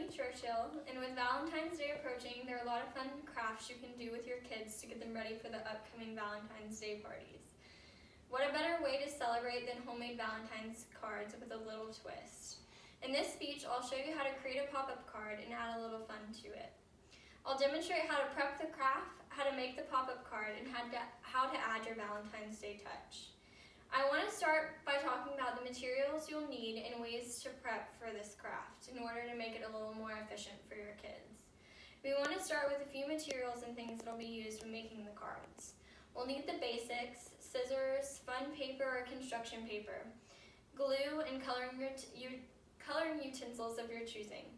Brittany with Churchill, and with Valentine's Day approaching, there are a lot of fun crafts you can do with your kids to get them ready for the upcoming Valentine's Day parties. What a better way to celebrate than homemade Valentine's cards with a little twist. In this speech, I'll show you how to create a pop-up card and add a little fun to it. I'll demonstrate how to prep the craft, how to make the pop-up card, and how to add your Valentine's Day touch. I want to start by talking about the materials you'll need and ways to prep for this craft in order to make it a little more efficient for your kids. We want to start with a few materials and things that will be used when making the cards. We'll need the basics: scissors, fun paper or construction paper, glue, and coloring utensils of your choosing.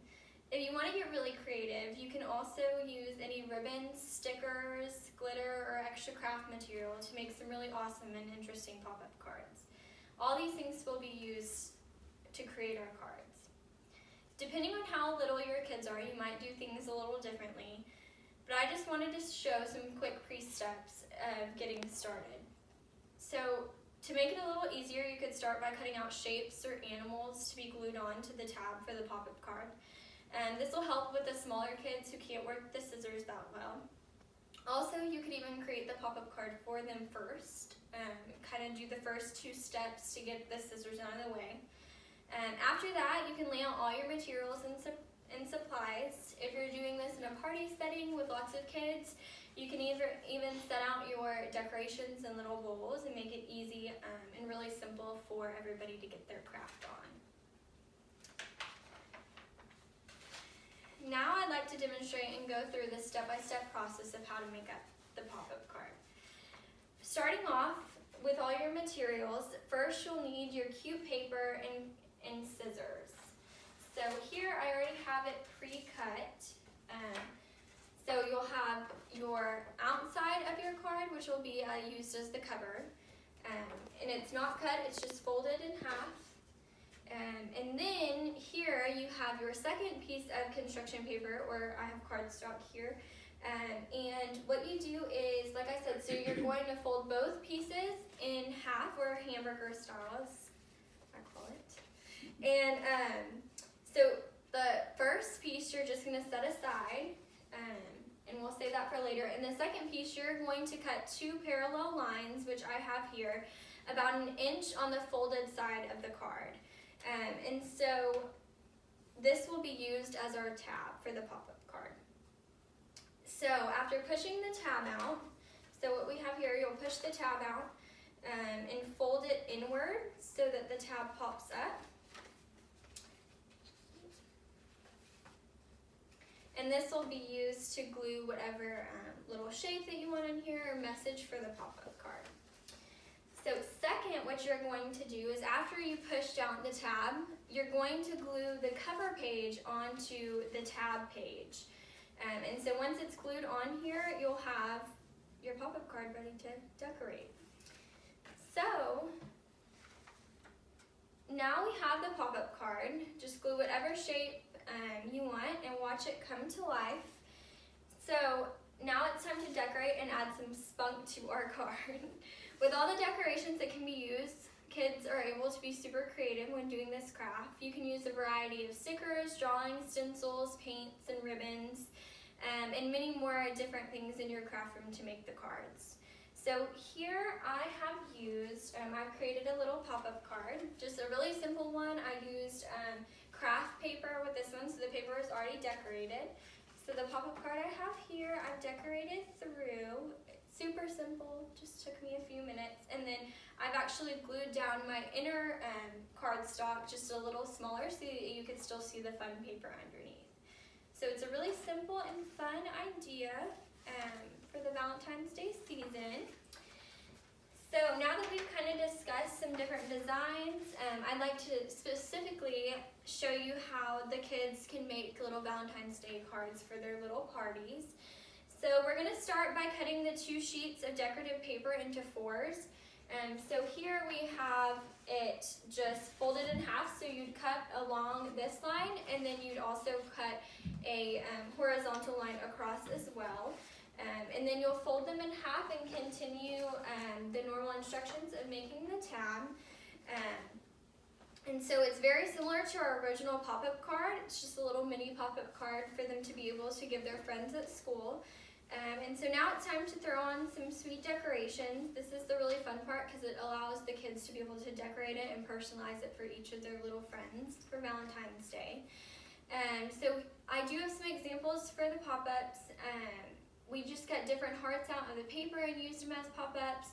If you want to get really creative, you can also use any ribbons, stickers, glitter, or extra craft material to make some really awesome and interesting pop-up cards. All these things will be used to create our cards. Depending on how little your kids are, you might do things a little differently, but I just wanted to show some quick pre-steps of getting started. So, to make it a little easier, you could start by cutting out shapes or animals to be glued on to the tab for the pop-up card. And this will help with the smaller kids who can't work the scissors that well. Also, you could even create the pop-up card for them first, kind of do the first 2 steps to get the scissors out of the way. After that, you can lay out all your materials and supplies. If you're doing this in a party setting with lots of kids, you can even set out your decorations in little bowls and make it easy and really simple for everybody to get their craft on. Now I'd like to demonstrate and go through the step-by-step process of how to make up the pop-up card. Starting off with all your materials, first you'll need your cute paper and scissors. So here I already have it pre-cut. So you'll have your outside of your card, which will be used as the cover. And it's not cut, it's just folded in half. And then here you have your second piece of construction paper, or I have cardstock here. And what you do is, like I said, so you're going to fold both pieces in half, or hamburger style, as I call it. And so the first piece you're just going to set aside, and we'll save that for later. And the second piece you're going to cut 2 parallel lines, which I have here, about 1 inch on the folded side of the card. And so this will be used as our tab for the pop-up card. So after pushing the tab out, so what we have here, you'll push the tab out and fold it inward so that the tab pops up. And this will be used to glue whatever little shape that you want in here or message for the pop-up card. So second, what you're going to do is after you push down the tab, you're going to glue the cover page onto the tab page. And so once it's glued on here, you'll have your pop-up card ready to decorate. So now we have the pop-up card. Just glue whatever shape you want and watch it come to life. So now it's time to decorate and add some spunk to our card. With all the decorations that can be used, kids are able to be super creative when doing this craft. You can use a variety of stickers, drawings, stencils, paints, and ribbons, and many more different things in your craft room to make the cards. So here I have used, I've created a little pop-up card, just a really simple one. I used craft paper with this one, so the paper is already decorated. So the pop-up card I have here, I've decorated through. Super simple, just took me a few minutes. And then I've actually glued down my inner cardstock just a little smaller so that you can still see the fun paper underneath. So it's a really simple and fun idea for the Valentine's Day season. So now that we've kind of discussed some different designs, I'd like to specifically show you how the kids can make little Valentine's Day cards for their little parties. So we're going to start by cutting the 2 sheets of decorative paper into 4s. So here we have it just folded in half, so you'd cut along this line, and then you'd also cut a horizontal line across as well. And then you'll fold them in half and continue the normal instructions of making the tab. And so it's very similar to our original pop-up card. It's just a little mini pop-up card for them to be able to give their friends at school. And so now it's time to throw on some sweet decorations. This is the really fun part because it allows the kids to be able to decorate it and personalize it for each of their little friends for Valentine's Day. So I do have some examples for the pop-ups. We just got different hearts out of the paper and used them as pop-ups.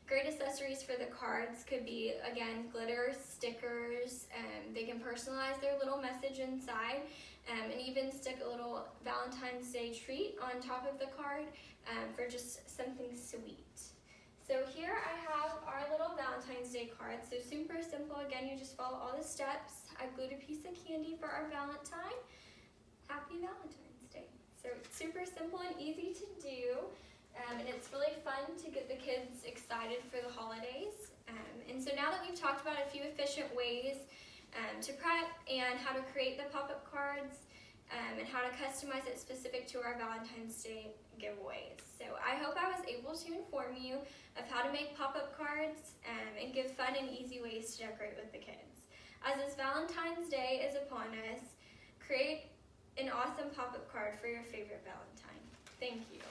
Great accessories for the cards could be, again, glitter, stickers. They can personalize their little message inside, and even stick a little Valentine's Day treat on top of the card for just something sweet. So here I have our little Valentine's Day card. So super simple. Again, you just follow all the steps. I glued a piece of candy for our Valentine. Happy Valentine's Day. So it's super simple and easy to do. And it's really fun to get the kids excited for the holidays. And so now that we've talked about a few efficient ways to prep and how to create the pop-up cards and how to customize it specific to our Valentine's Day giveaways. So I hope I was able to inform you of how to make pop-up cards and give fun and easy ways to decorate with the kids. As this Valentine's Day is upon us, create an awesome pop-up card for your favorite Valentine. Thank you.